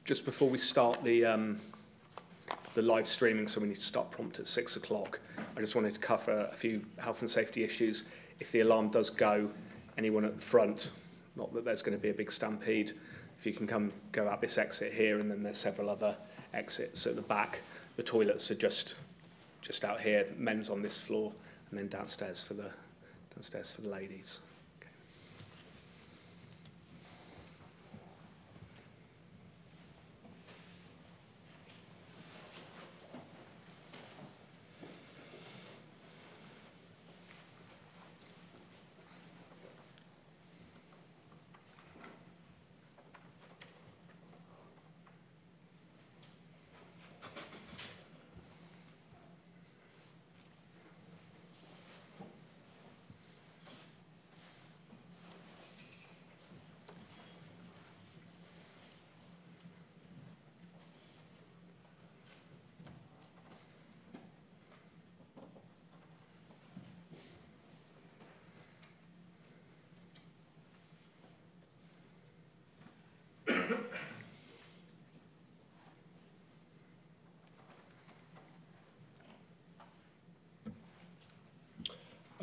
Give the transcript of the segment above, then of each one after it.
Just before we start the live streaming, so we need to start prompt at 6 o'clock, I just wanted to cover a few health and safety issues. If the alarm does go, anyone at the front, not that there's going to be a big stampede, if you can go out this exit here, and then there's several other exits at the back. The toilets are just out here, men's on this floor, and then downstairs for the ladies.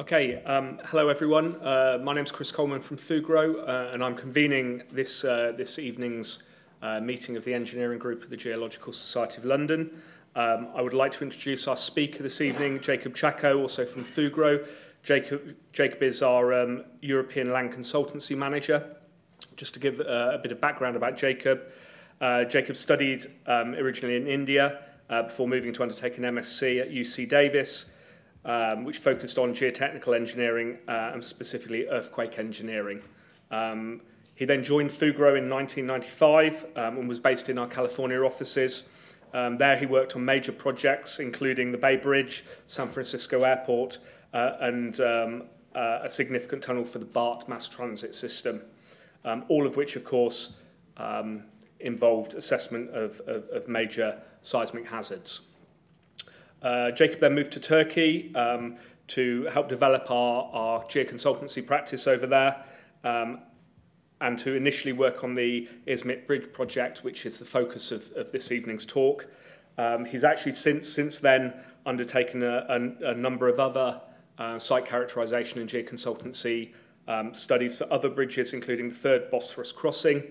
Okay, hello everyone. My name's Chris Coleman from Fugro, and I'm convening this evening's meeting of the engineering group of the Geological Society of London. I would like to introduce our speaker this evening, Jakob Chaco, also from Fugro. Jakob is our European Land Consultancy Manager. Just to give a bit of background about Jakob, Jakob studied originally in India before moving to undertake an MSc at UC Davis, which focused on geotechnical engineering and specifically earthquake engineering. He then joined Fugro in 1995 and was based in our California offices. There he worked on major projects, including the Bay Bridge, San Francisco Airport, and a significant tunnel for the BART mass transit system, all of which, of course, involved assessment of major seismic hazards. Jakob then moved to Turkey to help develop our geoconsultancy practice over there, and to initially work on the Izmit Bridge project, which is the focus of this evening's talk. He's actually since then undertaken a number of other site characterization and geoconsultancy studies for other bridges, including the third Bosphorus crossing,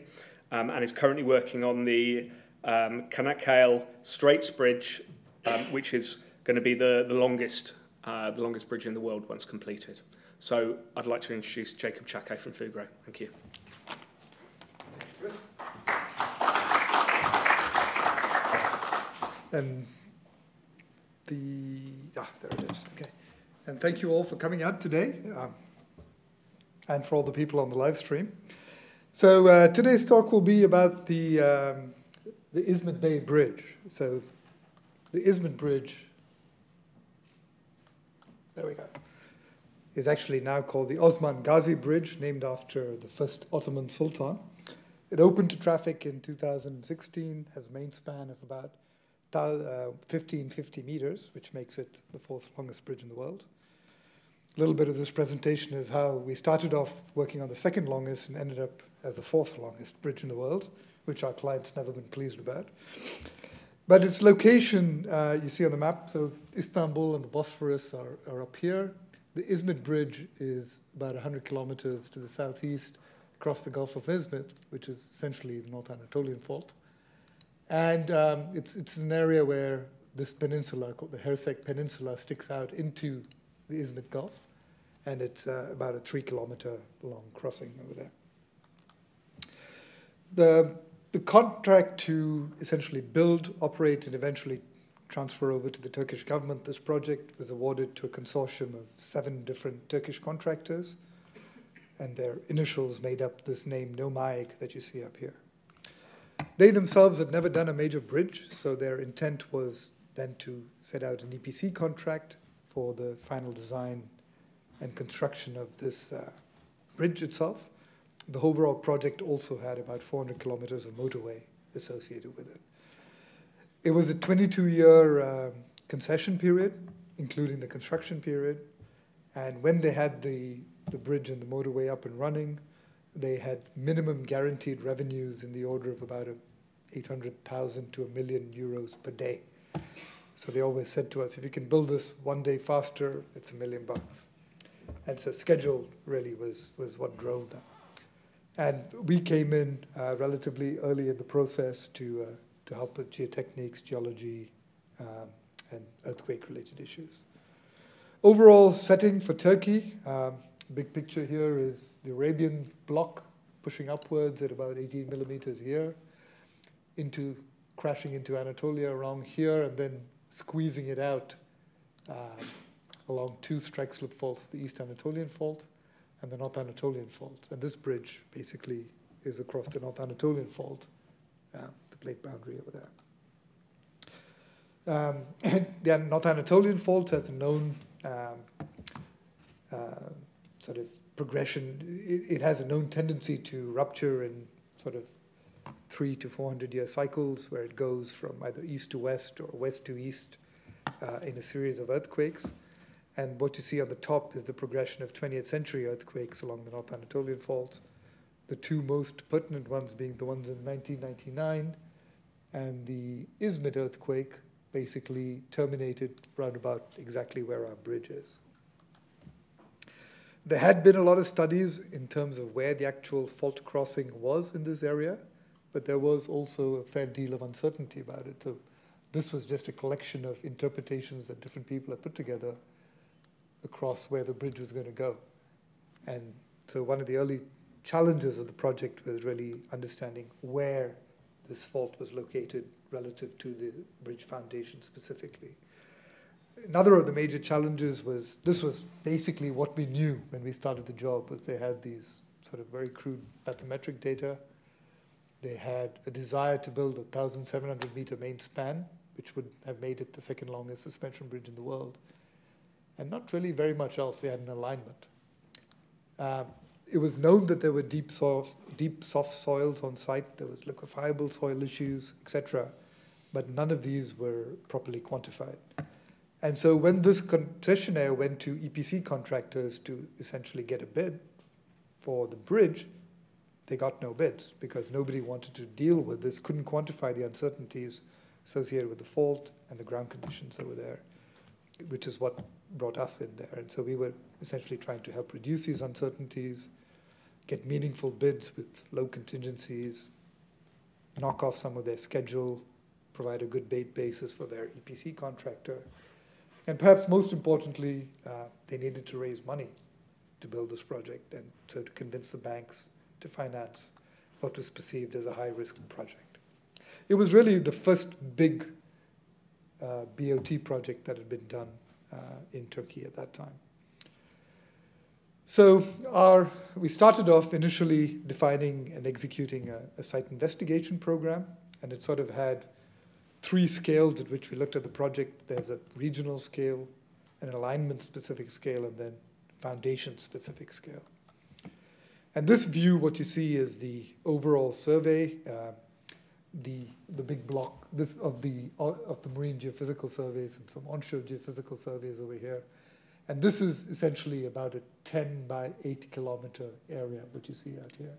and is currently working on the Çanakkale Straits Bridge, which is going to be the longest bridge in the world once completed. So I'd like to introduce Jakob Chaco from Fugro. Thank you. And there it is. Okay. And thank you all for coming out today, and for all the people on the live stream. So today's talk will be about the Izmit Bay Bridge. So the Izmit Bridge, there we go, is actually now called the Osman Gazi Bridge, named after the first Ottoman Sultan. It opened to traffic in 2016, has a main span of about 1550 meters, which makes it the fourth longest bridge in the world. A little bit of this presentation is how we started off working on the second longest and ended up as the fourth longest bridge in the world, which our clients never been pleased about. But its location, you see on the map, so Istanbul and the Bosphorus are up here. The Izmit Bridge is about 100 kilometers to the southeast across the Gulf of Izmit, which is essentially the North Anatolian fault. And it's an area where this peninsula, called the Hersek Peninsula, sticks out into the Izmit Gulf. And it's about a 3-kilometer long crossing over there. The contract to essentially build, operate, and eventually transfer over to the Turkish government, this project was awarded to a consortium of 7 different Turkish contractors, and their initials made up this name Nomaik that you see up here. They themselves had never done a major bridge, so their intent was then to set out an EPC contract for the final design and construction of this bridge itself. The overall project also had about 400 kilometers of motorway associated with it. It was a 22-year concession period, including the construction period. And when they had the bridge and the motorway up and running, they had minimum guaranteed revenues in the order of about 800,000 to €1 million per day. So they always said to us, if you can build this one day faster, it's $1 million. And so schedule really was what drove them. And we came in relatively early in the process to help with geotechniques, geology, and earthquake-related issues. Overall setting for Turkey, big picture here is the Arabian block pushing upwards at about 18 millimeters here, crashing into Anatolia around here, and then squeezing it out along two strike slip faults, the East Anatolian fault and the North Anatolian fault. And this bridge basically is across the North Anatolian fault, the plate boundary over there. And the North Anatolian fault has a known sort of progression. It has a known tendency to rupture in sort of 300 to 400 year cycles, where it goes from either east to west or west to east in a series of earthquakes. And what you see on the top is the progression of 20th century earthquakes along the North Anatolian fault. The two most pertinent ones being the ones in 1999, and the Izmit earthquake basically terminated round about exactly where our bridge is. There had been a lot of studies in terms of where the actual fault crossing was in this area, but there was also a fair deal of uncertainty about it. So this was just a collection of interpretations that different people had put together across where the bridge was going to go. And so one of the early challenges of the project was really understanding where this fault was located relative to the bridge foundation specifically. Another of the major challenges was, this was basically what we knew when we started the job, was they had these sort of very crude bathymetric data. They had a desire to build a 1,700 meter main span, which would have made it the second longest suspension bridge in the world. And not really very much else. They had an alignment. It was known that there were deep soft soils on site. There was liquefiable soil issues, etc. But none of these were properly quantified. And so when this concessionaire went to EPC contractors to essentially get a bid for the bridge, they got no bids because nobody wanted to deal with this, couldn't quantify the uncertainties associated with the fault and the ground conditions that were there, which is what brought us in there. And so we were essentially trying to help reduce these uncertainties, get meaningful bids with low contingencies, knock off some of their schedule, provide a good bait basis for their EPC contractor. And perhaps most importantly, they needed to raise money to build this project, and so to convince the banks to finance what was perceived as a high-risk project. It was really the first big BOT project that had been done in Turkey at that time. So we started off initially defining and executing a site investigation program, and it sort of had three scales at which we looked at the project. There's a regional scale, an alignment-specific scale, and then foundation-specific scale. And this view, what you see is the overall survey, the big block of the marine geophysical surveys and some onshore geophysical surveys over here. And this is essentially about a 10 by 8 kilometer area, what you see out here.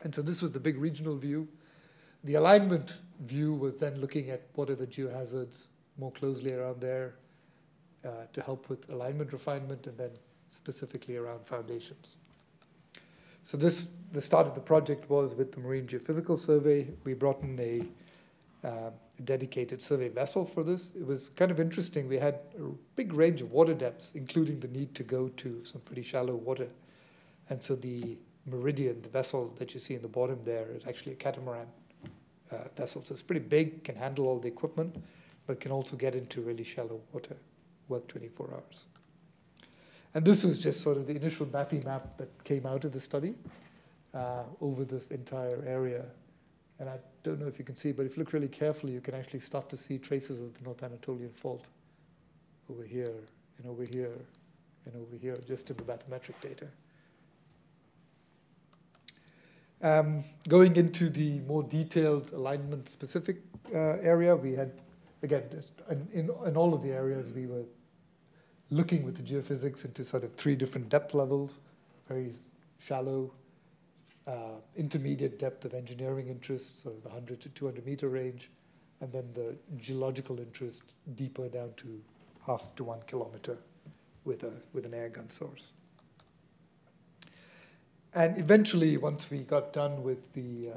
And so this was the big regional view. The alignment view was then looking at what are the geo hazards more closely around there to help with alignment refinement, and then specifically around foundations. So the start of the project was with the Marine Geophysical Survey. We brought in a dedicated survey vessel for this. It was kind of interesting. We had a big range of water depths, including the need to go to some pretty shallow water. And so the Meridian, the vessel that you see in the bottom there, is actually a catamaran vessel. So it's pretty big, can handle all the equipment, but can also get into really shallow water, work 24 hours. And this is just sort of the initial bathy map that came out of the study over this entire area. And I don't know if you can see, but if you look really carefully, you can actually start to see traces of the North Anatolian fault over here, and over here, and over here, just in the bathymetric data. Going into the more detailed alignment-specific area, we had, again, in all of the areas, we were looking with the geophysics into sort of 3 different depth levels, very shallow, intermediate depth of engineering interest, so the 100 to 200 meter range, and then the geological interest deeper down to 0.5 to 1 kilometer with an air gun source. And eventually, once we got done with the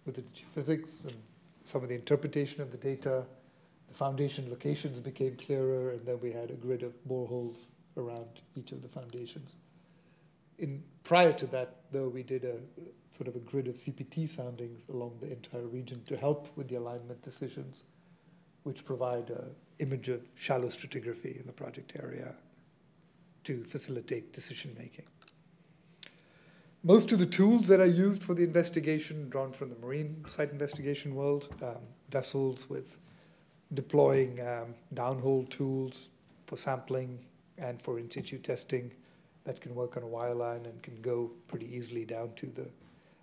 geophysics and some of the interpretation of the data, the foundation locations became clearer, and then we had a grid of boreholes around each of the foundations. Prior to that, though, we did a sort of a grid of CPT soundings along the entire region to help with the alignment decisions, which provide an image of shallow stratigraphy in the project area to facilitate decision making. Most of the tools that are used for the investigation drawn from the marine site investigation world, vessels with deploying downhole tools for sampling and for in situ testing that can work on a wireline and can go pretty easily down to the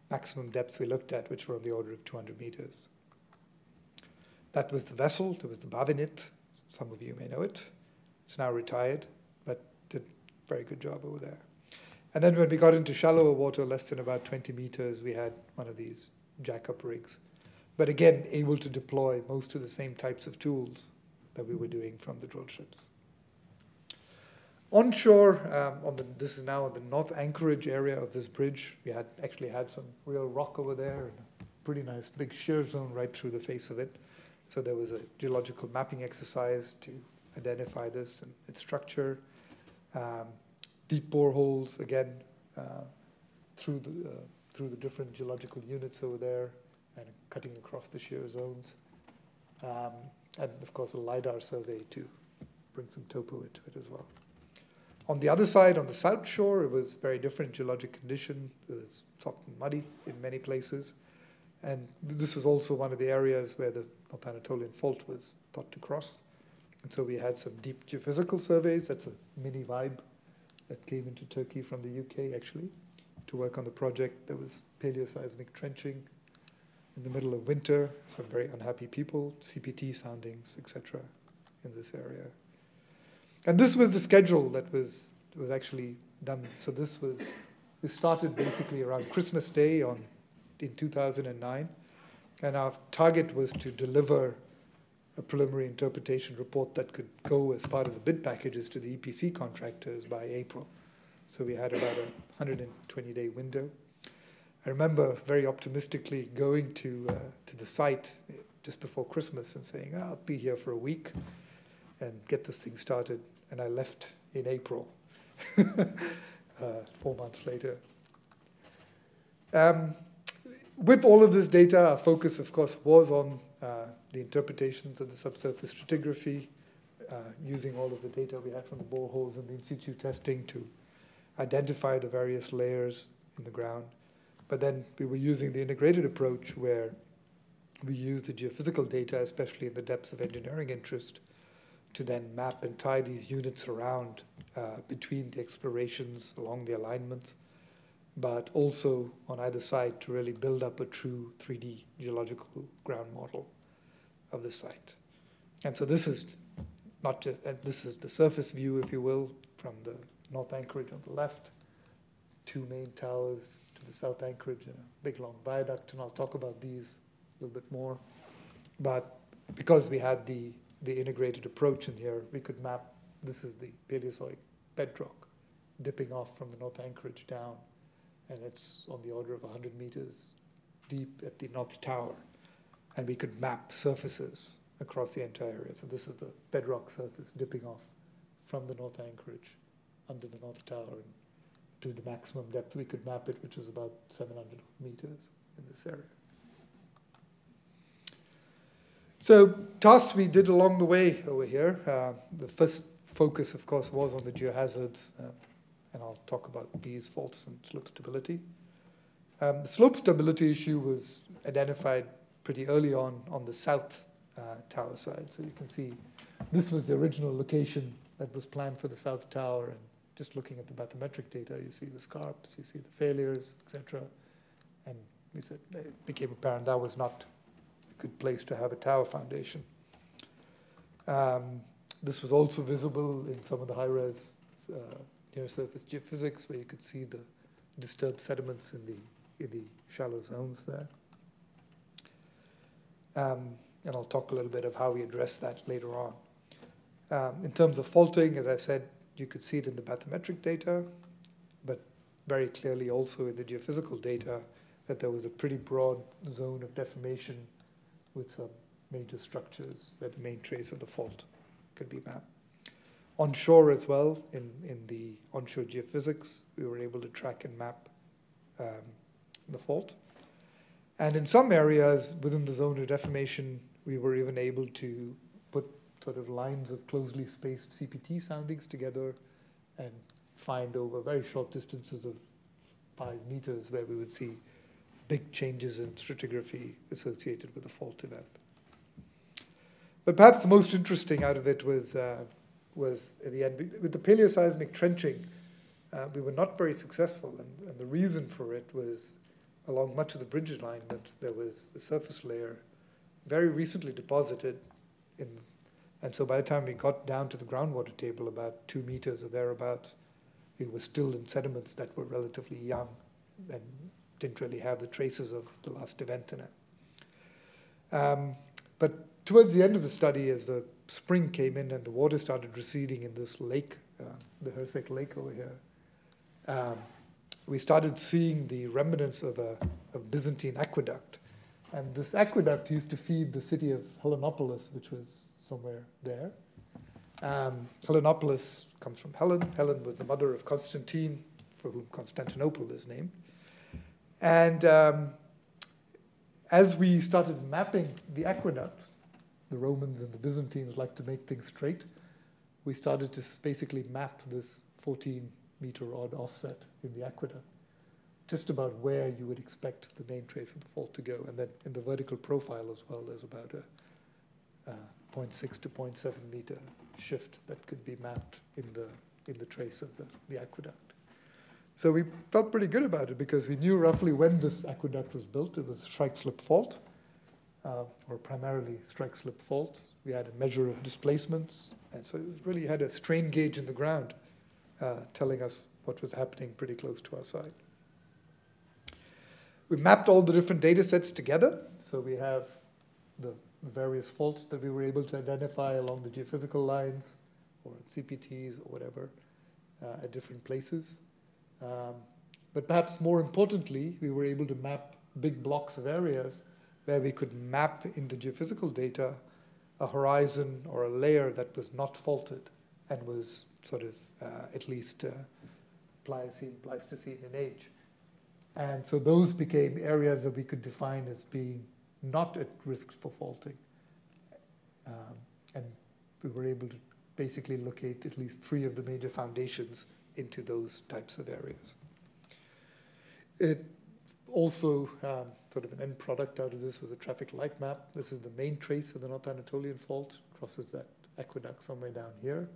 maximum depths we looked at, which were on the order of 200 meters. That was the vessel. There was the Bavinit. Some of you may know it. It's now retired, but did a very good job over there. And then when we got into shallower water, less than about 20 meters, we had one of these Jakob rigs. But again, able to deploy most of the same types of tools that we were doing from the drill ships. Onshore, this is now on the north anchorage area of this bridge. We actually had some real rock over there and a pretty nice big shear zone right through the face of it. So there was a geological mapping exercise to identify this and its structure. Deep boreholes, again, through the different geological units over there and cutting across the shear zones. And, of course, a LiDAR survey to bring some topo into it as well. On the other side, on the south shore, it was very different geologic condition. It was soft and muddy in many places. And this was also one of the areas where the North Anatolian fault was thought to cross. And so we had some deep geophysical surveys. That's a mini vibe that came into Turkey from the UK, actually, to work on the project. There was Paleo seismic trenching in the middle of winter, some very unhappy people, CPT soundings, etc., in this area. And this was the schedule that was actually done. So this started basically around Christmas Day in 2009. And our target was to deliver a preliminary interpretation report that could go as part of the bid packages to the EPC contractors by April. So we had about a 120-day window. I remember very optimistically going to the site just before Christmas and saying, I'll be here for a week and get this thing started. And I left in April, 4 months later. With all of this data, our focus, of course, was on the interpretations of the subsurface stratigraphy, using all of the data we had from the boreholes and the in situ testing to identify the various layers in the ground. But then we were using the integrated approach where we used the geophysical data, especially in the depths of engineering interest, to then map and tie these units around between the explorations along the alignments, but also on either side to really build up a true 3D geological ground model of the site. And so this is not just, this is the surface view, if you will, from the north anchorage on the left, 2 main towers to the south anchorage and a big long viaduct, and I'll talk about these a little bit more. But because we had the integrated approach in here, we could map, this is the Paleozoic bedrock dipping off from the north anchorage down, and it's on the order of 100 meters deep at the north tower. And we could map surfaces across the entire area. So this is the bedrock surface dipping off from the north anchorage under the north tower and to the maximum depth we could map it, which was about 700 meters in this area. So tasks we did along the way over here. The first focus, of course, was on the Geo Hazards, and I'll talk about these faults and slope stability. The slope stability issue was identified pretty early on the south tower side. So you can see this was the original location that was planned for the south tower, and just looking at the bathymetric data, you see the scarps, you see the failures, etc. And we said it became apparent that was not good place to have a tower foundation. This was also visible in some of the high-res near-surface geophysics, where you could see the disturbed sediments in the shallow zones there. And I'll talk a little bit of how we address that later on. In terms of faulting, as I said, you could see it in the bathymetric data, but very clearly also in the geophysical data that there was a pretty broad zone of deformation with some major structures where the main trace of the fault could be mapped. Onshore as well, in the onshore geophysics, we were able to track and map the fault. And in some areas within the zone of deformation, we were even able to put sort of lines of closely spaced CPT soundings together and find over very short distances of 5 meters where we would see big changes in stratigraphy associated with the fault event. But perhaps the most interesting out of it was at the end, with the paleoseismic trenching, we were not very successful, and the reason for it was along much of the bridge alignment, there was a surface layer very recently deposited and so by the time we got down to the groundwater table, about 2 meters or thereabouts, we were still in sediments that were relatively young and didn't really have the traces of the last event in it. But towards the end of the study, as the spring came in and the water started receding in this lake, the Hersek Lake over here, we started seeing the remnants of a Byzantine aqueduct. And this aqueduct used to feed the city of Helenopolis, which was somewhere there. Helenopolis comes from Helen. Helen was the mother of Constantine, for whom Constantinople is named. And as we started mapping the aqueduct, the Romans and the Byzantines like to make things straight, we started to basically map this 14-meter-odd offset in the aqueduct, just about where you would expect the main trace of the fault to go. And then in the vertical profile as well, there's about a 0.6 to 0.7 meter shift that could be mapped in the trace of the aqueduct. So we felt pretty good about it because we knew roughly when this aqueduct was built. It was strike-slip fault, or primarily strike-slip fault. We had a measure of displacements, and so it really had a strain gauge in the ground telling us what was happening pretty close to our site. We mapped all the different data sets together, so we have the various faults that we were able to identify along the geophysical lines or CPTs or whatever at different places. But perhaps more importantly, we were able to map big blocks of areas where we could map in the geophysical data a horizon or a layer that was not faulted and was sort of at least Pliocene, Pleistocene in age. And so those became areas that we could define as being not at risk for faulting. And we were able to basically locate at least 3 of the major foundations into those types of areas. It also, sort of an end product out of this was a traffic light map. This is the main trace of the North Anatolian fault, crosses that aqueduct somewhere down here,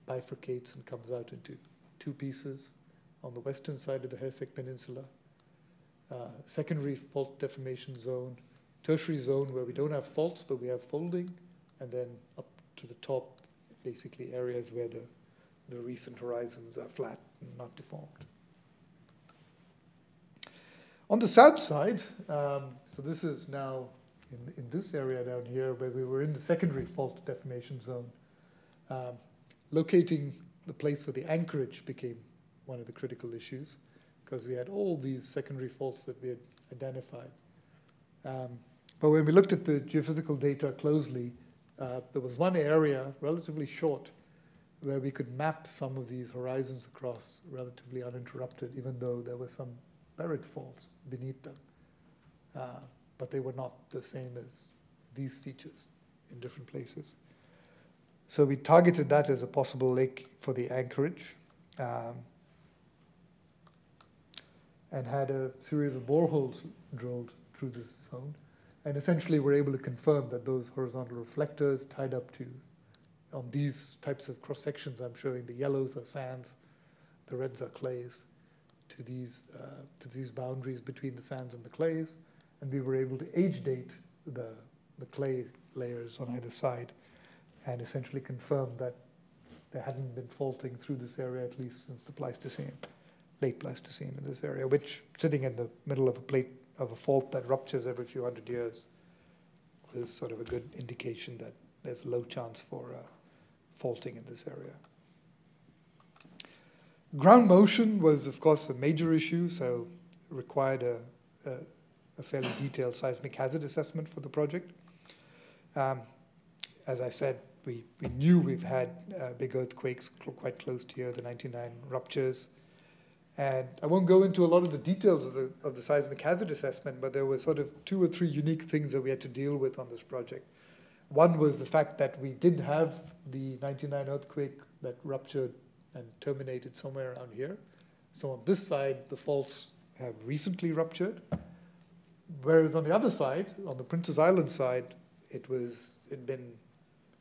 bifurcates and comes out into 2 pieces on the western side of the Hersek Peninsula. Secondary fault deformation zone, tertiary zone where we don't have faults but we have folding, and then up to the top, basically areas where the recent horizons are flat and not deformed. On the south side, so this is now in this area down here where we were in the secondary fault deformation zone. Locating the place for the anchorage became one of the critical issues because we had all these secondary faults that we had identified. But when we looked at the geophysical data closely, there was one area, relatively short, where we could map some of these horizons across relatively uninterrupted, even though there were some buried faults beneath them. But they were not the same as these features in different places. So we targeted that as a possible lake for the anchorage, and had a series of boreholes drilled through this zone. And essentially we're able to confirm that those horizontal reflectors tied up to, on these types of cross-sections I'm showing, the yellows are sands, the reds are clays, to these boundaries between the sands and the clays. And we were able to age date the clay layers on either side and essentially confirm that there hadn't been faulting through this area, at least since the Pleistocene. late Pleistocene in this area, which, sitting in the middle of a fault that ruptures every few hundred years, is sort of a good indication that there's a low chance for faulting in this area. Ground motion was, of course, a major issue, so it required a fairly detailed seismic hazard assessment for the project. As I said, we knew we've had big earthquakes quite close to here, the 99 ruptures. And I won't go into a lot of the details of the seismic hazard assessment, but there were sort of 2 or 3 unique things that we had to deal with on this project. One was the fact that we did have the 99 earthquake that ruptured and terminated somewhere around here. So on this side, the faults have recently ruptured. Whereas on the other side, on the Princess Island side, it'd been,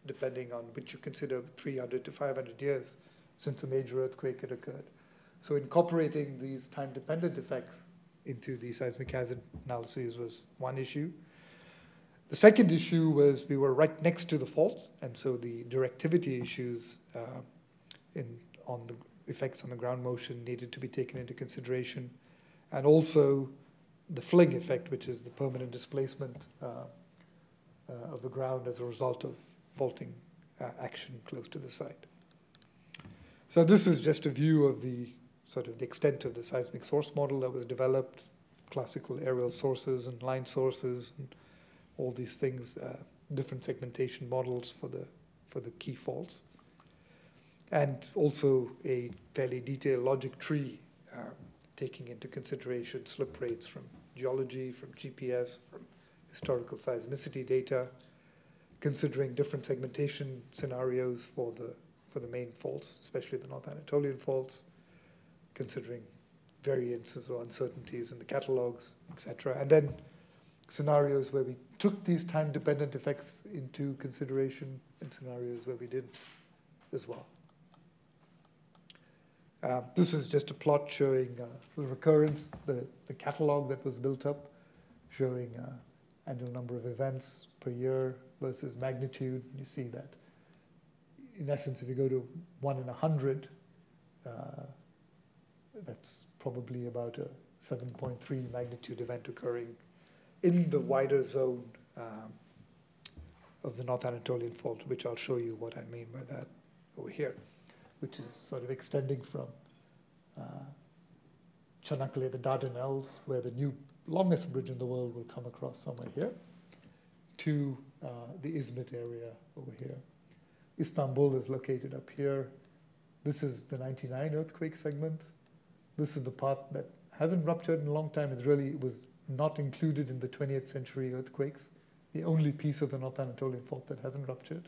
depending on which you consider, 300 to 500 years since a major earthquake had occurred. So incorporating these time-dependent effects into the seismic hazard analyses was one issue. The second issue was we were right next to the fault, and so the directivity issues on the effects on the ground motion needed to be taken into consideration, and also the fling effect, which is the permanent displacement of the ground as a result of faulting action close to the site. So this is just a view of the sort of the extent of the seismic source model that was developed, classical aerial sources and line sources, and all these things, different segmentation models for the key faults, and also a fairly detailed logic tree taking into consideration slip rates from geology, from GPS, from historical seismicity data, considering different segmentation scenarios for the main faults, especially the North Anatolian faults, considering variances or uncertainties in the catalogs, etc. And then scenarios where we took these time-dependent effects into consideration and scenarios where we didn't as well. This is just a plot showing the recurrence, the catalog that was built up, showing annual number of events per year versus magnitude. You see that, in essence, if you go to 1 in 100, that's probably about a 7.3 magnitude event occurring in the wider zone of the North Anatolian fault, which I'll show you what I mean by that over here, which is sort of extending from Çanakkale, the Dardanelles, where the new longest bridge in the world will come across somewhere here, to the Izmit area over here. Istanbul is located up here. This is the 99 earthquake segment. This is the part that hasn't ruptured in a long time. It was not included in the 20th century earthquakes, the only piece of the North Anatolian fault that hasn't ruptured.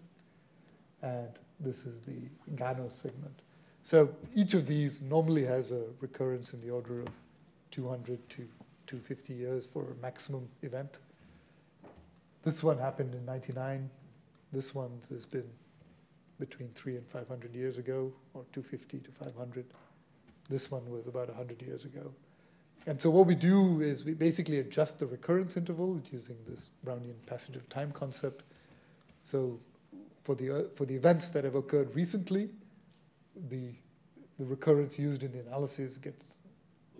And this is the Gano segment. So each of these normally has a recurrence in the order of 200 to 250 years for a maximum event. This one happened in 99. This one has been between 300 and 500 years ago, or 250 to 500. This one was about 100 years ago. And so what we do is we basically adjust the recurrence interval using this Brownian passage of time concept. So for the events that have occurred recently, the recurrence used in the analysis gets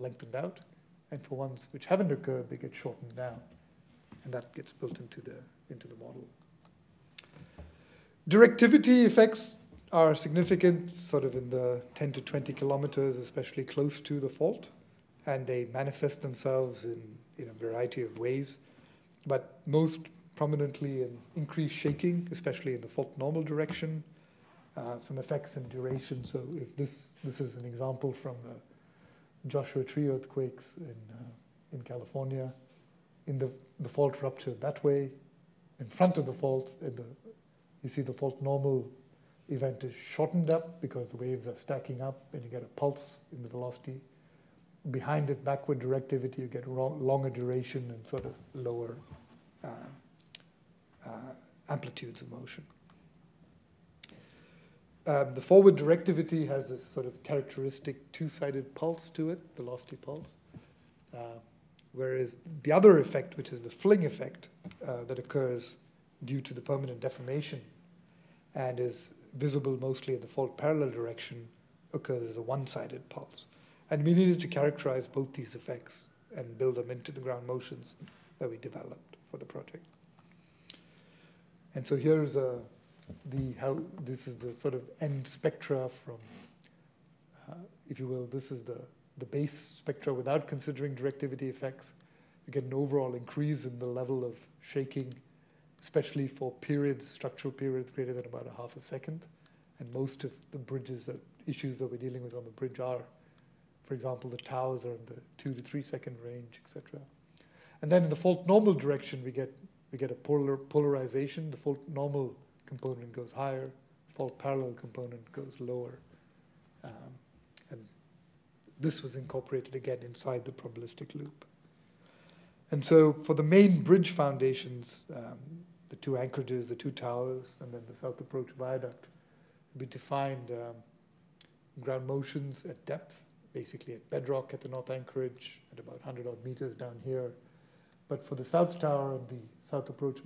lengthened out. And for ones which haven't occurred, they get shortened down. And that gets built into the model. Directivity effects are significant, sort of in the 10 to 20 kilometers, especially close to the fault. And they manifest themselves in a variety of ways, but most prominently in increased shaking, especially in the fault normal direction, some effects in duration. So if this is an example from the Joshua Tree earthquakes in California, in the fault ruptured that way, in front of the fault, you see the fault normal event is shortened up because the waves are stacking up and you get a pulse in the velocity. Behind it, backward directivity, you get longer duration and sort of lower amplitudes of motion. The forward directivity has this sort of characteristic two-sided pulse to it, velocity pulse. Whereas the other effect, which is the fling effect that occurs due to the permanent deformation and is visible mostly in the fault parallel direction, occurs as a one-sided pulse. And we needed to characterize both these effects and build them into the ground motions that we developed for the project. And so here's this is the sort of end spectra from, if you will, this is the base spectra without considering directivity effects. You get an overall increase in the level of shaking, especially for periods, structural periods greater than about a half a second. And most of the issues that we're dealing with on the bridge are, for example, the towers are in the 2 to 3 second range, etc. And then in the fault normal direction, we get a polarization. The fault normal component goes higher, fault parallel component goes lower. And this was incorporated again inside the probabilistic loop. And so for the main bridge foundations, the 2 anchorages, the 2 towers, and then the south approach viaduct, we defined ground motions at depth, basically at bedrock at the north anchorage, at about 100 odd meters down here. But for the south tower and the south approach,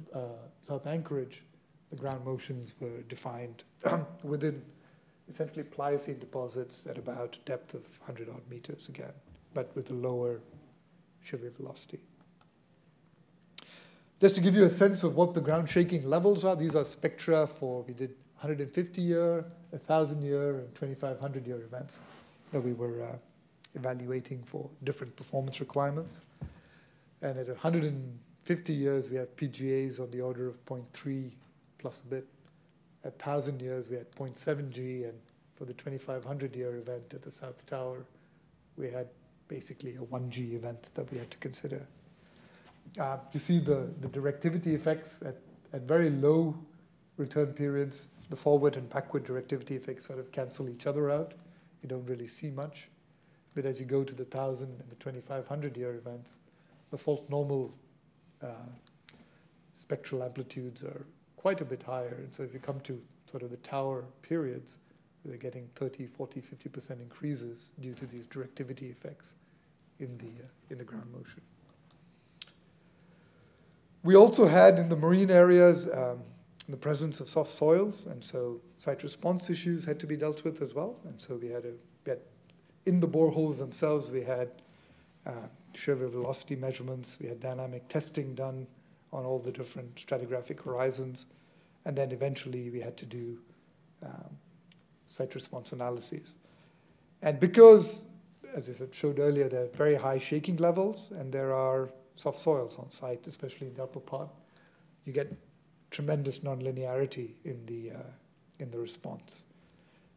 south anchorage, the ground motions were defined within essentially Pliocene deposits at about a depth of 100 odd meters again, but with a lower shear velocity. Just to give you a sense of what the ground shaking levels are, these are spectra for, we did 150-year, 1,000-year, and 2,500-year events that we were evaluating for different performance requirements. And at 150 years, we have PGAs on the order of 0.3 plus a bit. At 1,000 years, we had 0.7 G, and for the 2,500-year event at the South Tower, we had basically a 1 G event that we had to consider. You see the directivity effects at very low return periods. The forward and backward directivity effects sort of cancel each other out. You don't really see much. But as you go to the 1,000 and the 2,500-year events, the fault normal spectral amplitudes are quite a bit higher. And so if you come to sort of the tower periods, they're getting 30, 40, 50% increases due to these directivity effects in the ground motion. We also had in the marine areas the presence of soft soils, and so site response issues had to be dealt with as well. And so we had in the boreholes themselves, we had shear wave velocity measurements, we had dynamic testing done on all the different stratigraphic horizons, and then eventually we had to do site response analyses. And because, as I said, showed earlier, there are very high shaking levels, and there are soft soils on site, especially in the upper part, you get tremendous nonlinearity in the response.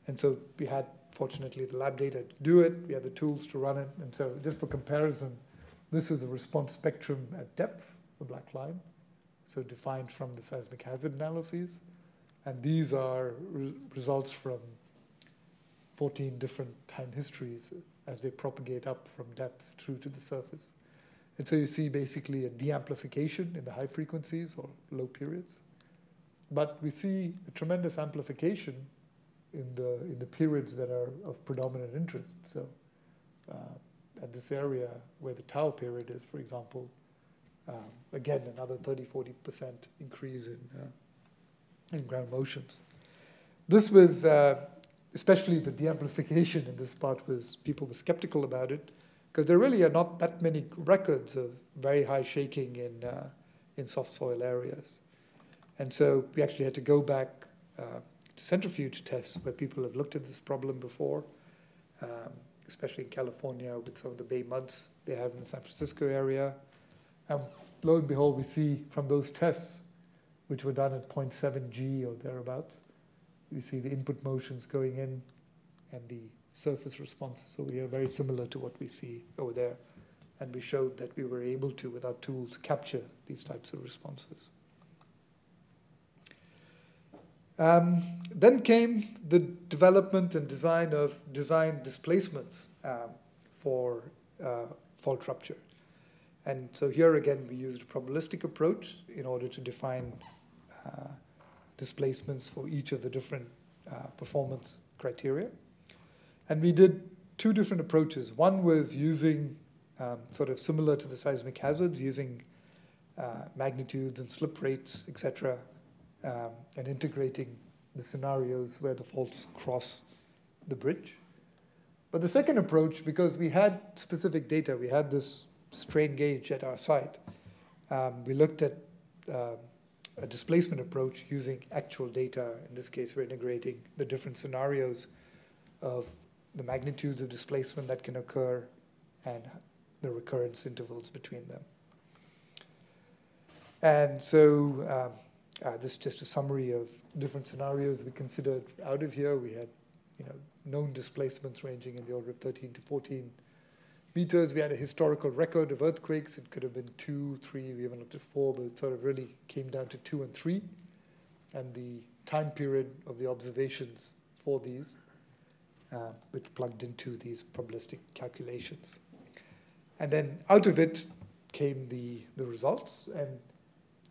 And so we had, fortunately, the lab data to do it. We had the tools to run it. And so just for comparison, this is a response spectrum at depth, the black line, so defined from the seismic hazard analyses. And these are results from 14 different time histories as they propagate up from depth through to the surface. And so you see basically a de-amplification in the high frequencies or low periods. But we see a tremendous amplification in the periods that are of predominant interest. So at this area where the tower period is, for example, again, another 30, 40% increase in ground motions. This was, especially the de-amplification in this part, people were skeptical about it, because there really are not that many records of very high shaking in soft soil areas. And so we actually had to go back to centrifuge tests where people have looked at this problem before, especially in California with some of the bay muds they have in the San Francisco area. And lo and behold, we see from those tests, which were done at 0.7 G or thereabouts, you see the input motions going in and the surface responses. So we are very similar to what we see over there. And we showed that we were able to, with our tools, capture these types of responses. Then came the development and design of displacements for fault rupture. And so here again, we used a probabilistic approach in order to define displacements for each of the different performance criteria. And we did 2 different approaches. One was using, sort of similar to the seismic hazards, using magnitudes and slip rates, etc., and integrating the scenarios where the faults cross the bridge. But the second approach, because we had specific data, we had this strain gauge at our site, we looked at a displacement approach using actual data. In this case, we're integrating the different scenarios of the magnitudes of displacement that can occur and the recurrence intervals between them. And so this is just a summary of different scenarios we considered out of here. We had known displacements ranging in the order of 13 to 14 meters. We had a historical record of earthquakes. It could have been 2, 3, we even looked at 4, but it sort of really came down to 2 and 3. And the time period of the observations for these, which plugged into these probabilistic calculations. And then out of it came the results. And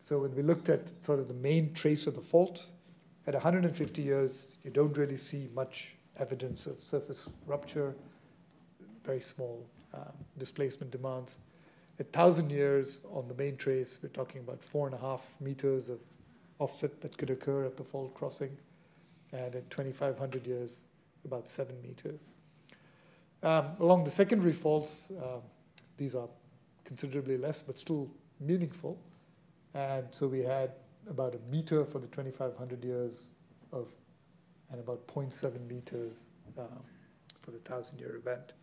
so when we looked at sort of the main trace of the fault, at 150 years, you don't really see much evidence of surface rupture, very small displacement demands. At 1,000 years on the main trace, we're talking about 4.5 meters of offset that could occur at the fault crossing. And at 2,500 years, about 7 meters. Along the secondary faults, these are considerably less, but still meaningful. And so we had about 1 meter for the 2,500 years and about 0.7 meters for the 1,000-year event.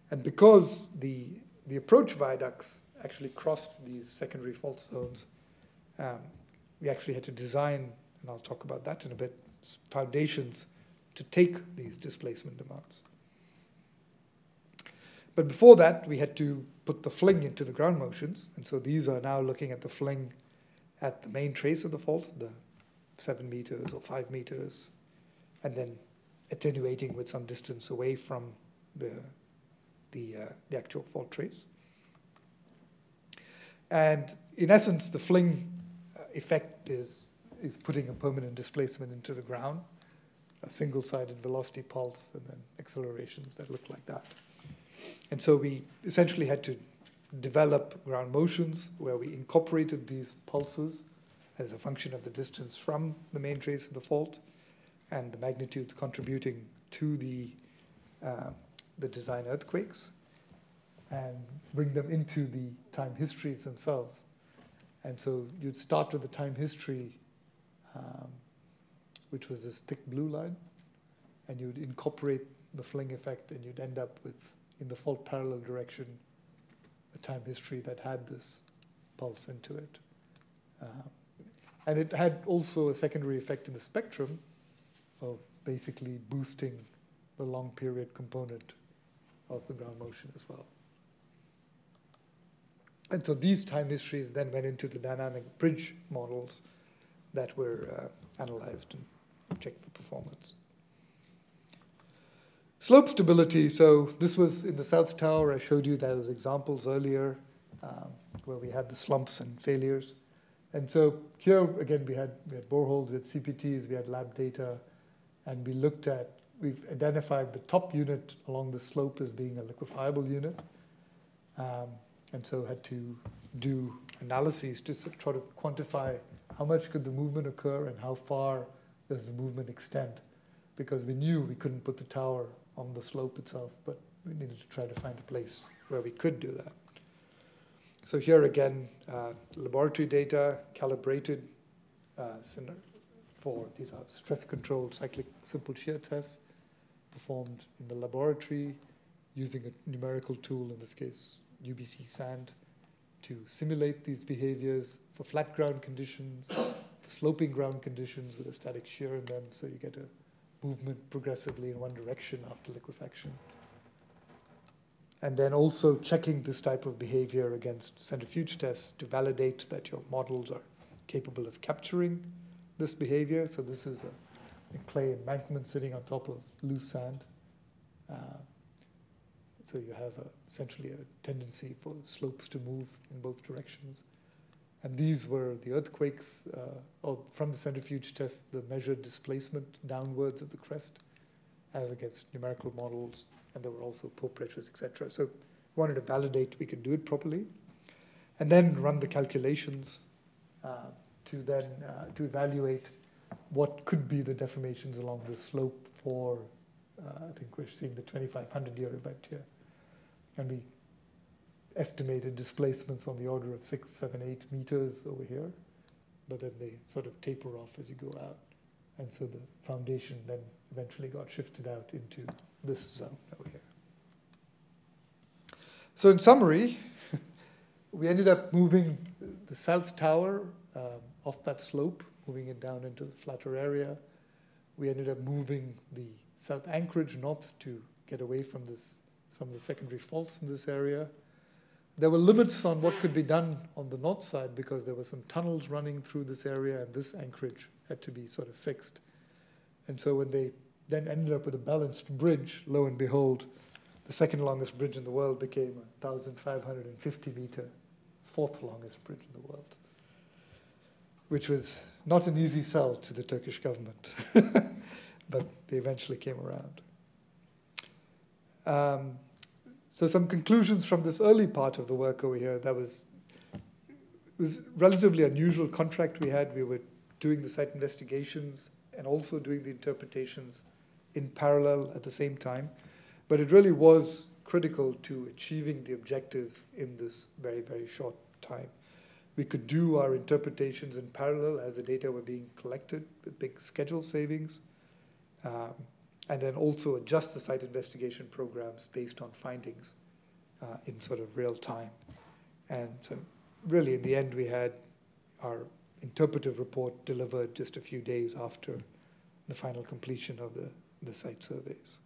And because the approach viaducts actually crossed these secondary fault zones, we actually had to design, and I'll talk about that in a bit, foundations to take these displacement demands. But before that, we had to put the fling into the ground motions. And so these are now looking at the fling at the main trace of the fault, the 7 meters or 5 meters, and then attenuating with some distance away from the actual fault trace. And in essence, the fling effect is putting a permanent displacement into the ground, a single-sided velocity pulse, and then accelerations that look like that. And so we essentially had to develop ground motions where we incorporated these pulses as a function of the distance from the main trace of the fault and the magnitudes contributing to the design earthquakes, and bring them into the time histories themselves. And so you'd start with the time history, which was this thick blue line, and you'd incorporate the fling effect, and you'd end up with, in the fault parallel direction, a time history that had this pulse into it. And it had also a secondary effect in the spectrum of basically boosting the long period component of the ground motion as well. And so these time histories then went into the dynamic bridge models that were analyzed and checked for performance. Slope stability, so this was in the South Tower. I showed you those examples earlier where we had the slumps and failures. And so here, again, we had boreholes, we had CPTs, we had lab data, and we've identified the top unit along the slope as being a liquefiable unit. And so had to do analyses to try to quantify how much could the movement occur and how far does the movement extend. Because we knew we couldn't put the tower on the slope itself, but we needed to try to find a place where we could do that. So here again, laboratory data calibrated for these are stress-controlled cyclic simple shear tests performed in the laboratory using a numerical tool, in this case, UBC sand, to simulate these behaviors for flat ground conditions, for sloping ground conditions with a static shear in them, so you get a movement progressively in one direction after liquefaction. And then also checking this type of behavior against centrifuge tests to validate that your models are capable of capturing this behavior. So this is a clay embankment sitting on top of loose sand. So you have essentially a tendency for slopes to move in both directions. And these were the earthquakes from the centrifuge test, the measured displacement downwards of the crest as against numerical models. And there were also pore pressures, et cetera. So we wanted to validate we could do it properly. And then run the calculations to evaluate what could be the deformations along the slope for I think we're seeing the 2,500-year event here. And we estimated displacements on the order of 6, 7, 8 meters over here, but then they sort of taper off as you go out. And so the foundation then eventually got shifted out into this zone over here. So in summary, we ended up moving the south tower off that slope, moving it down into the flatter area. We ended up moving the south anchorage north to get away from some of the secondary faults in this area. There were limits on what could be done on the north side because there were some tunnels running through this area, and this anchorage had to be sort of fixed. And so when they then ended up with a balanced bridge, lo and behold, the second longest bridge in the world became a 1,550-meter, fourth longest bridge in the world, which was not an easy sell to the Turkish government, but they eventually came around. So some conclusions from this early part of the work over here. It was relatively unusual contract we had. We were doing the site investigations and also doing the interpretations in parallel at the same time. But it really was critical to achieving the objectives in this very, very short time. We could do our interpretations in parallel as the data were being collected with big schedule savings, and then also adjust the site investigation programs based on findings in sort of real time. And so really, in the end, we had our interpretive report delivered just a few days after the final completion of the site surveys.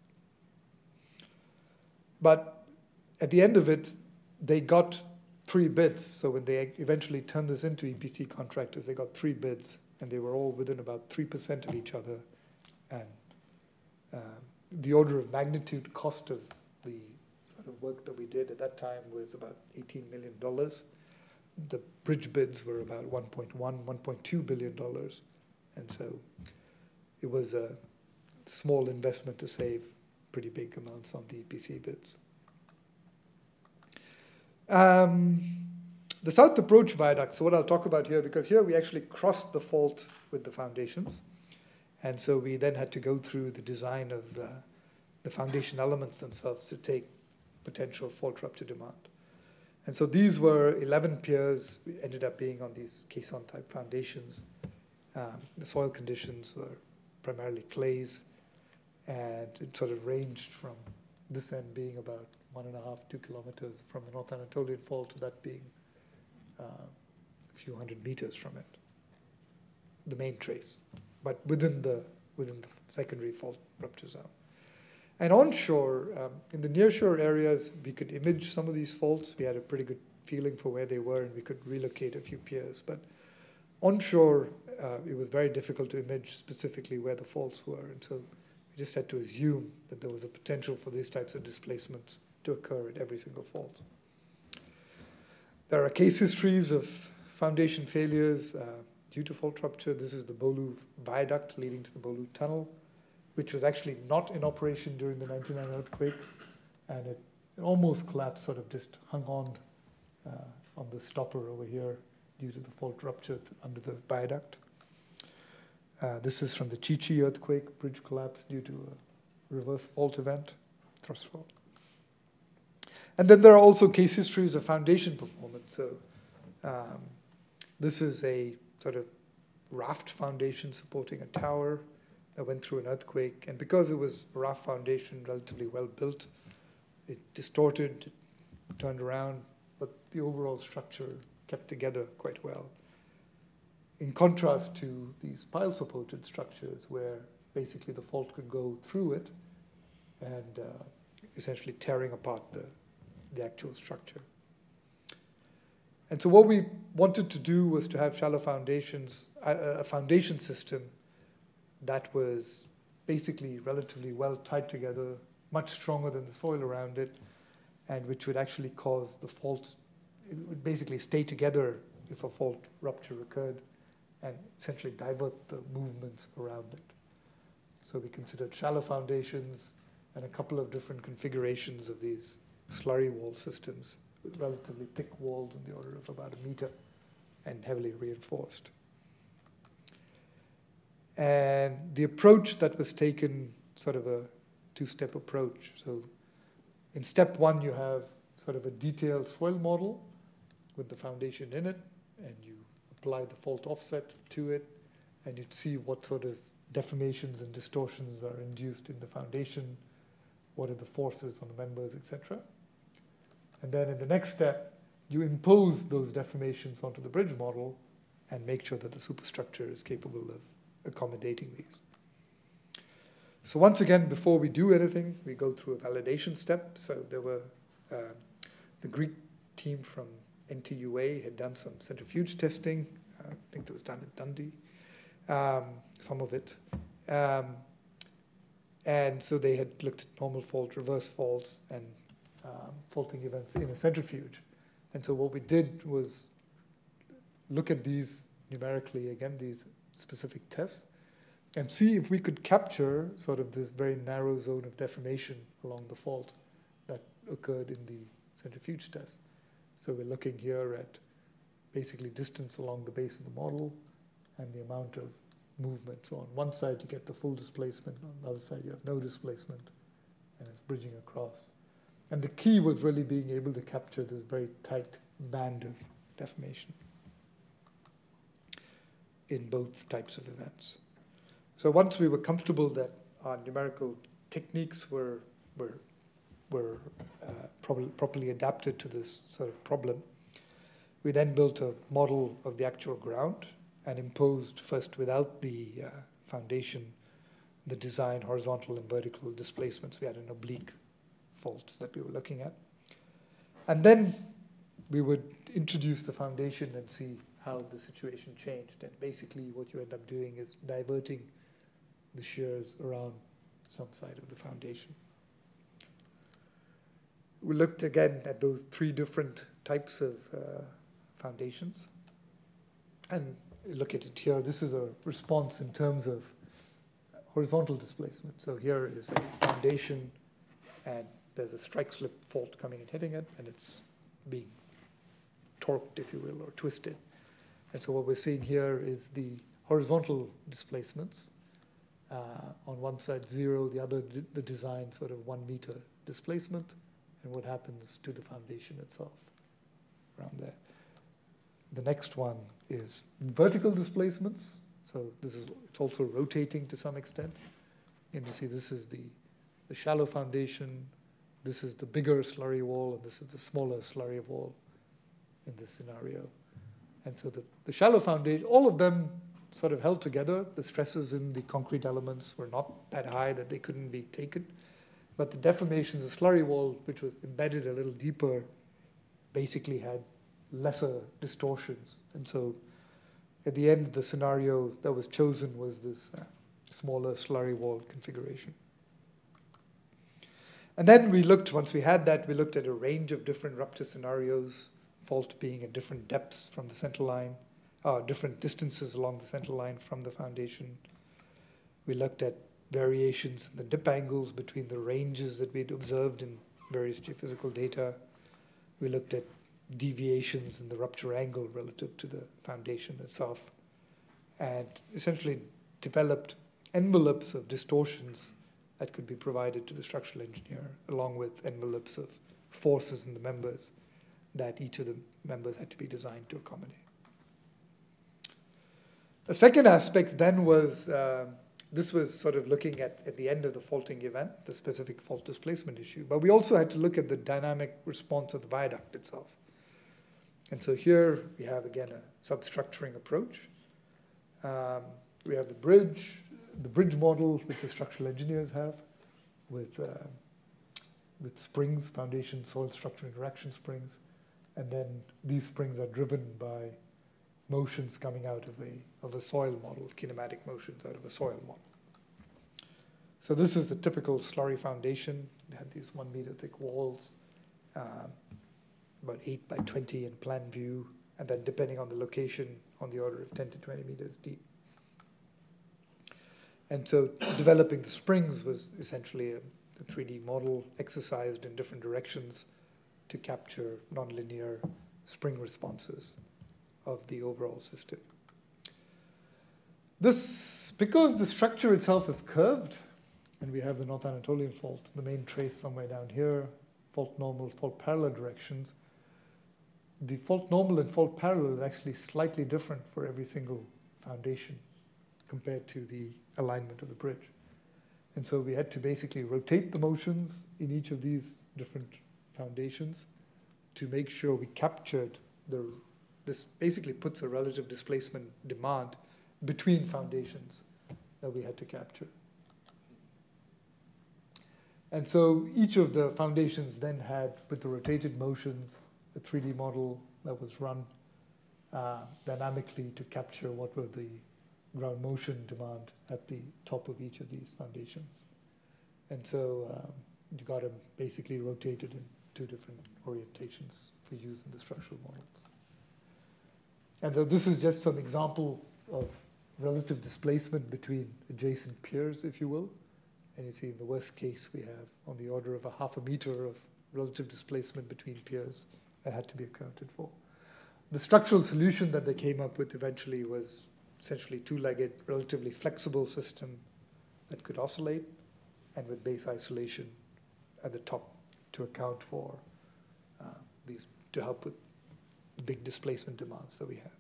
But at the end of it, they got 3 bids. So when they eventually turned this into EPC contractors, they got 3 bids, and they were all within about 3% of each other. And the order of magnitude cost of the sort of work that we did at that time was about $18 million. The bridge bids were about $1.1, $1.2 billion. And so it was a small investment to save pretty big amounts on the EPC bids. The south approach viaduct, so what I'll talk about here, because here we actually crossed the fault with the foundations. And so we then had to go through the design of the foundation elements themselves to take potential fault rupture demand. And so these were 11 piers. We ended up being on these caisson-type foundations. The soil conditions were primarily clays, and it sort of ranged from this end being about 1.5, 2 kilometers from the North Anatolian fault to that being a few hundred meters from it, the main trace, but within the secondary fault rupture zone. And onshore, in the nearshore areas, we could image some of these faults. We had a pretty good feeling for where they were, and we could relocate a few piers. But onshore, it was very difficult to image specifically where the faults were. And so we just had to assume that there was a potential for these types of displacements to occur at every single fault. There are case histories of foundation failures due to fault rupture. This is the Bolu Viaduct leading to the Bolu Tunnel, which was actually not in operation during the 99 earthquake, and it almost collapsed, sort of just hung on the stopper over here due to the fault rupture under the viaduct. This is from the Chichi earthquake, bridge collapse due to a reverse fault event, thrust fault. And then there are also case histories of foundation performance. So this is a sort of raft foundation supporting a tower that went through an earthquake. And because it was a raft foundation, relatively well built, it distorted, it turned around, but the overall structure kept together quite well. In contrast to these pile-supported structures where basically the fault could go through it and essentially tearing apart the actual structure. And so what we wanted to do was to have shallow foundations, a foundation system that was basically relatively well tied together, much stronger than the soil around it, and which would actually cause the faults, it would basically stay together if a fault rupture occurred and essentially divert the movements around it. So we considered shallow foundations and a couple of different configurations of these slurry wall systems with relatively thick walls in the order of about 1 meter and heavily reinforced. And the approach that was taken, sort of a two-step approach. So in step one, you have sort of a detailed soil model with the foundation in it, and you apply the fault offset to it, and you'd see what sort of deformations and distortions are induced in the foundation, what are the forces on the members, etc. And then in the next step, you impose those deformations onto the bridge model and make sure that the superstructure is capable of accommodating these. So once again, before we do anything, we go through a validation step. So there were the Greek team from NTUA had done some centrifuge testing. I think that was done at Dundee, some of it. And so they had looked at normal fault, reverse faults, and faulting events in a centrifuge. And so what we did was look at these numerically, again, these specific tests, and see if we could capture sort of this very narrow zone of deformation along the fault that occurred in the centrifuge test. So we're looking here at basically distance along the base of the model and the amount of movement. So on one side, you get the full displacement. On the other side, you have no displacement, and it's bridging across. And the key was really being able to capture this very tight band of deformation in both types of events. So once we were comfortable that our numerical techniques were properly adapted to this sort of problem, we then built a model of the actual ground and imposed first, without the foundation, the design horizontal and vertical displacements. We had an oblique fault that we were looking at. And then we would introduce the foundation and see how the situation changed. And basically what you end up doing is diverting the shears around some side of the foundation. We looked again at those three different types of foundations. And look at it here. This is a response in terms of horizontal displacement. So here is a foundation, and there's a strike slip fault coming and hitting it, and it's being torqued, if you will, or twisted. And so what we're seeing here is the horizontal displacements. On one side, 0, the other, the design sort of 1 meter displacement, and what happens to the foundation itself around there. The next one is vertical displacements. So it's also rotating to some extent. And you see this is the shallow foundation, this is the bigger slurry wall, and this is the smaller slurry wall in this scenario. And so the shallow foundation, all of them sort of held together. The stresses in the concrete elements were not that high that they couldn't be taken. But the deformations, the slurry wall, which was embedded a little deeper, basically had lesser distortions. And so at the end, the scenario that was chosen was this smaller slurry wall configuration. And then we looked, once we had that, we looked at a range of different rupture scenarios, fault being at different depths from the center line, different distances along the center line from the foundation. We looked at variations in the dip angles between the ranges that we'd observed in various geophysical data. We looked at deviations in the rupture angle relative to the foundation itself, and essentially developed envelopes of distortions that could be provided to the structural engineer, along with envelopes of forces in the members that each of the members had to be designed to accommodate. The second aspect then was, this was sort of looking at the end of the faulting event, the specific fault displacement issue, but we also had to look at the dynamic response of the viaduct itself. And so here we have, again, a substructuring approach. We have the bridge model, which the structural engineers have, with springs, foundation, soil structure interaction springs. And then these springs are driven by motions coming out of a soil model, kinematic motions out of a soil model. So this is the typical slurry foundation. They had these 1 meter thick walls, about 8 by 20 in plan view, and then depending on the location, on the order of 10 to 20 meters deep. And so developing the springs was essentially a 3D model exercised in different directions to capture nonlinear spring responses of the overall system. Because the structure itself is curved, And we have the North Anatolian fault, the main trace somewhere down here, fault normal, fault parallel directions. The fault normal and fault parallel are actually slightly different for every single foundation compared to the alignment of the bridge. And so we had to basically rotate the motions in each of these different foundations to make sure we captured this basically puts a relative displacement demand between foundations that we had to capture. And so each of the foundations then had, with the rotated motions, a 3D model that was run dynamically to capture what were the ground motion demand at the top of each of these foundations. And so you got them basically rotated in two different orientations for use in the structural models. And this is just some example of relative displacement between adjacent piers, if you will. And you see in the worst case, we have on the order of 0.5 meter of relative displacement between piers that had to be accounted for. The structural solution that they came up with eventually was essentially two-legged, relatively flexible system that could oscillate and with base isolation at the top to account for these, to help with the big displacement demands that we had.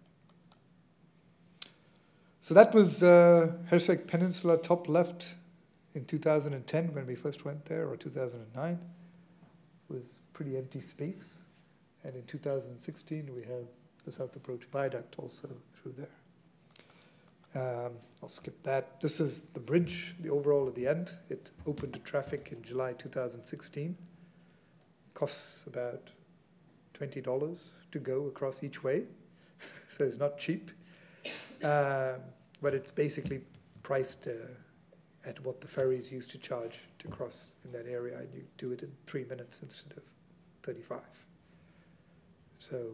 So that was Herzeg Peninsula, top left, in 2010 when we first went there, or 2009. It was pretty empty space. And in 2016, we have the South Approach Viaduct also through there. I'll skip that. This is the bridge, the overall at the end. It opened to traffic in July 2016. Costs about $20 to go across each way, so it's not cheap. But it's basically priced at what the ferries used to charge to cross in that area, and you do it in 3 minutes instead of 35. So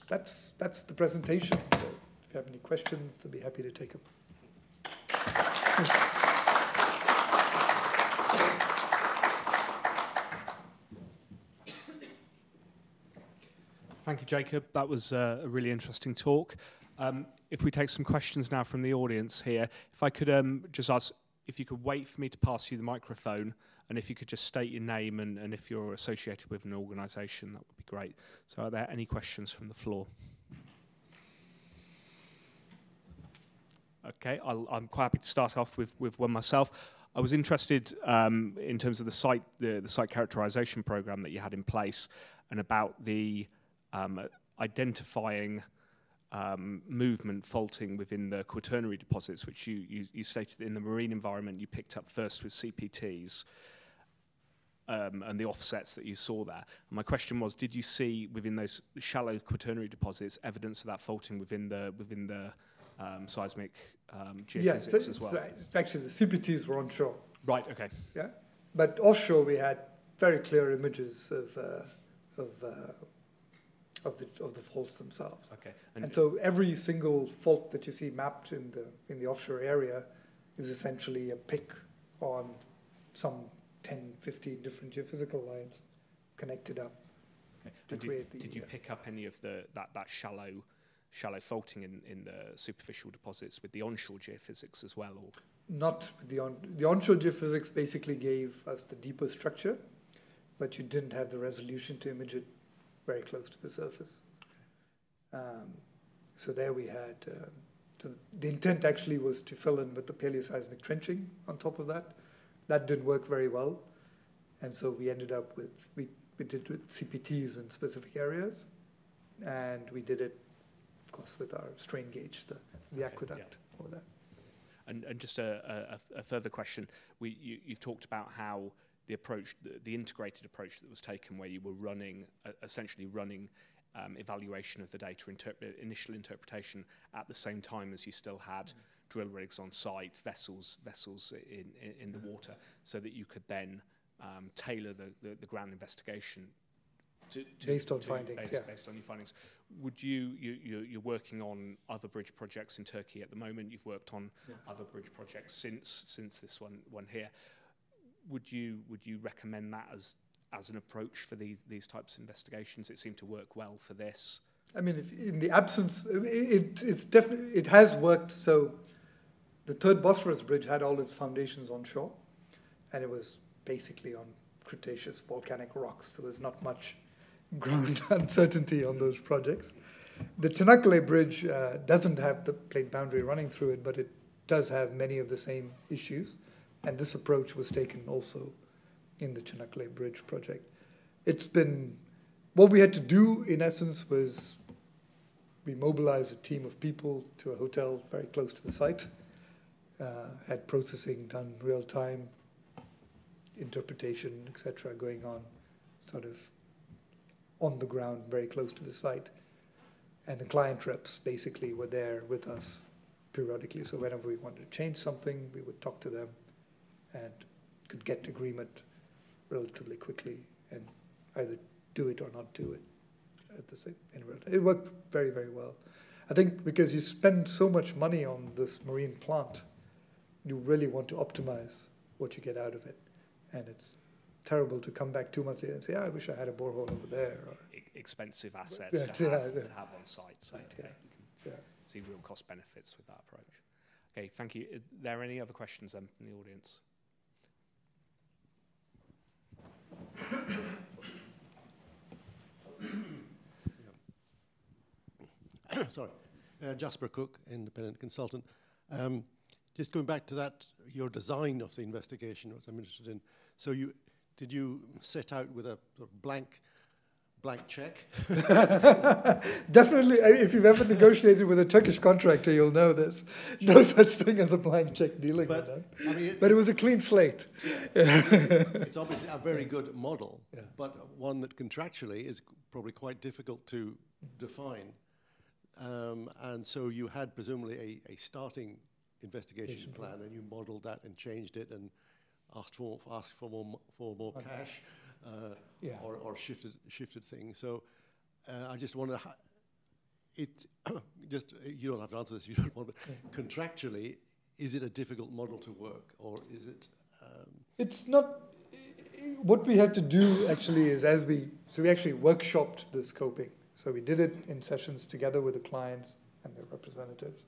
that's the presentation. So if you have any questions, I'll be happy to take them. Thank you, Jacob. That was a really interesting talk. If we take some questions now from the audience here, if I could just ask if you could wait for me to pass you the microphone, and if you could just state your name and if you're associated with an organisation, that would be great. So are there any questions from the floor? Okay, I'm quite happy to start off with one myself. I was interested in terms of the site characterization program that you had in place, and about the identifying movement faulting within the quaternary deposits, which you stated in the marine environment you picked up first with CPTs and the offsets that you saw there. And my question was, did you see within those shallow quaternary deposits evidence of that faulting within the seismic geophysics as well? It's actually the CPTs were onshore. Right. Okay. Yeah, but offshore we had very clear images of the faults themselves. Okay. And so every single fault that you see mapped in the offshore area is essentially a pick on some 10, 15 different geophysical lines connected up to create the... Did you pick up any of that shallow faulting in the superficial deposits with the onshore geophysics as well? Or? Not with the onshore geophysics basically gave us the deeper structure, but you didn't have the resolution to image it very close to the surface. So there we had, so the intent actually was to fill in with the paleoseismic trenching on top of that. That didn't work very well. And so we ended up with, we did with CPTs in specific areas. And we did it, of course, with our strain gauge, the aqueduct over that. And just a further question. You've talked about how the approach, the integrated approach that was taken, where you were essentially running evaluation of the data, initial interpretation, at the same time as you still had drill rigs on site, vessels in the water, so that you could then tailor the ground investigation based on findings. Based on your findings. Would you're working on other bridge projects in Turkey at the moment? You've worked on other bridge projects since this one here. Would you recommend that as an approach for these types of investigations? It seemed to work well for this. I mean, in the absence, it has worked. So The third Bosphorus Bridge had all its foundations on shore, and it was basically on Cretaceous volcanic rocks. There was not much ground uncertainty on those projects. The Chanakkale Bridge doesn't have the plate boundary running through it, but it does have many of the same issues, and this approach was taken also in the Chanakkale Bridge project. It's been, what we had to do in essence was we mobilized a team of people to a hotel very close to the site, had processing done real time, interpretation, etc. going on, sort of on the ground, very close to the site. And the client reps basically were there with us periodically. So whenever we wanted to change something, we would talk to them and could get agreement relatively quickly and either do it or not do it at the same in real time. It worked very, very well. I think because you spend so much money on this marine plant, you really want to optimize what you get out of it. And it's terrible to come back 2 months later and say, I wish I had a borehole over there. Or, expensive assets to have on site. So you can see real cost benefits with that approach. Okay, thank you. Are there any other questions then from the audience? Sorry. Jasper Cook, independent consultant. Just going back to that, your design of the investigation, which I'm interested in. So did you set out with a sort of blank check? Definitely. If you've ever negotiated with a Turkish contractor, you'll know there's no such thing as a blank check dealing with them. I mean, but it was a clean slate. It's obviously a very good model, but one that contractually is probably quite difficult to define. And so you had presumably a starting investigation plan, and you modeled that and changed it and asked for more cash, or shifted things. So I just wonder, you don't have to answer this if you don't want, but contractually, is it a difficult model to work, or is it? It's not. What we had to do actually is we actually workshopped the scoping. So we did it in sessions together with the clients and their representatives.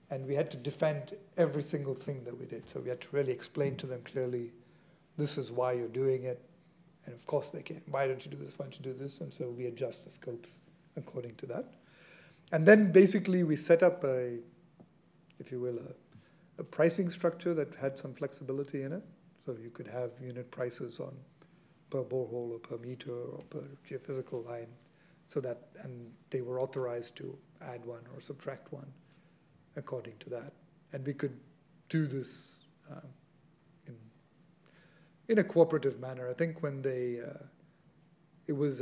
And we had to defend every single thing that we did. So we had to really explain to them clearly, this is why you're doing it. And of course they came, why don't you do this, why don't you do this? And so we adjust the scopes according to that. And then basically we set up a pricing structure that had some flexibility in it. So you could have unit prices on per borehole or per meter or per geophysical line. So that, and they were authorized to add one or subtract one according to that. And we could do this in a cooperative manner. I think when it was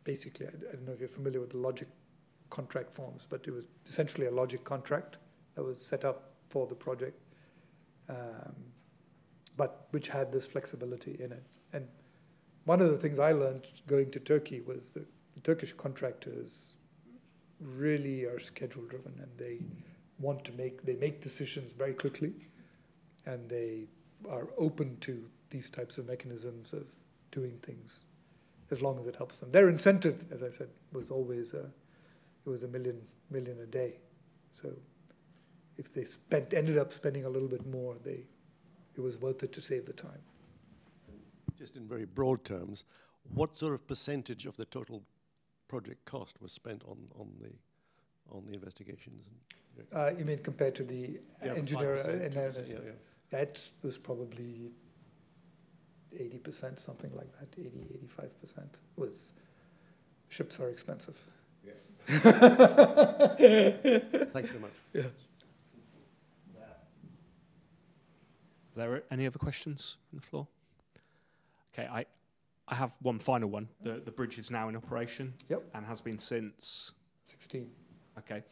basically, I don't know if you're familiar with the logic contract forms, but it was essentially a logic contract that was set up for the project, but which had this flexibility in it. And one of the things I learned going to Turkey was that the Turkish contractors really are schedule driven, and they make decisions very quickly, and they are open to these types of mechanisms of doing things as long as it helps them. Their incentive, as I said, was always it was $1 million a day. So if they ended up spending a little bit more, it was worth it to save the time. Just in very broad terms, what sort of percentage of the total project cost was spent on the investigations? You mean compared to the engineer? 5%, That was probably 80%, something like that. 85% was. Ships are expensive. Yeah. Thanks very much. Yeah. Are there any other questions from the floor? Okay, I have one final one. The bridge is now in operation. Yep. And has been since 16. Okay.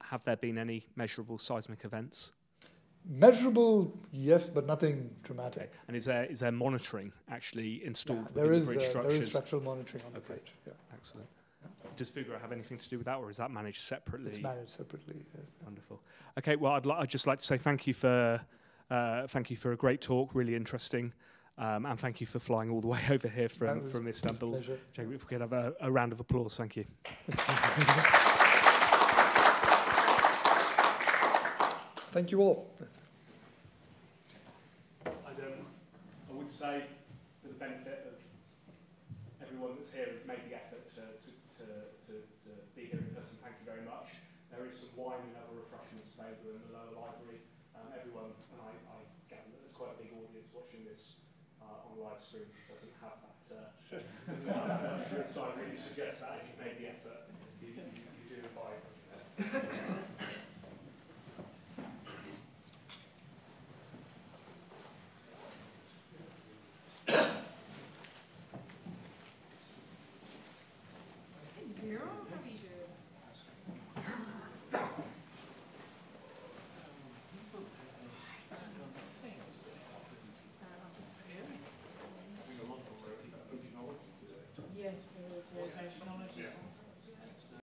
Have there been any measurable seismic events? Measurable, yes, but nothing dramatic. Okay. And is there monitoring actually installed within there the bridge structures? There is structural monitoring on the bridge. Yeah. Excellent. Yeah. Does Fugro have anything to do with that, or is that managed separately? It's managed separately. Yeah. Wonderful. Okay. Well, I'd just like to say thank you for a great talk. Really interesting. And thank you for flying all the way over here from Istanbul. Jakob, if we could have a round of applause. Thank you. Thank you all. I would say, for the benefit of everyone that's here who's made the effort to be here in person, thank you very much. There is some wine and other refreshments available in the lower library. Everyone, and I gather that there's quite a big audience watching this on live stream, doesn't have that. So I really suggest that if you've made the effort, you do invite them. Yes, there is. Yes,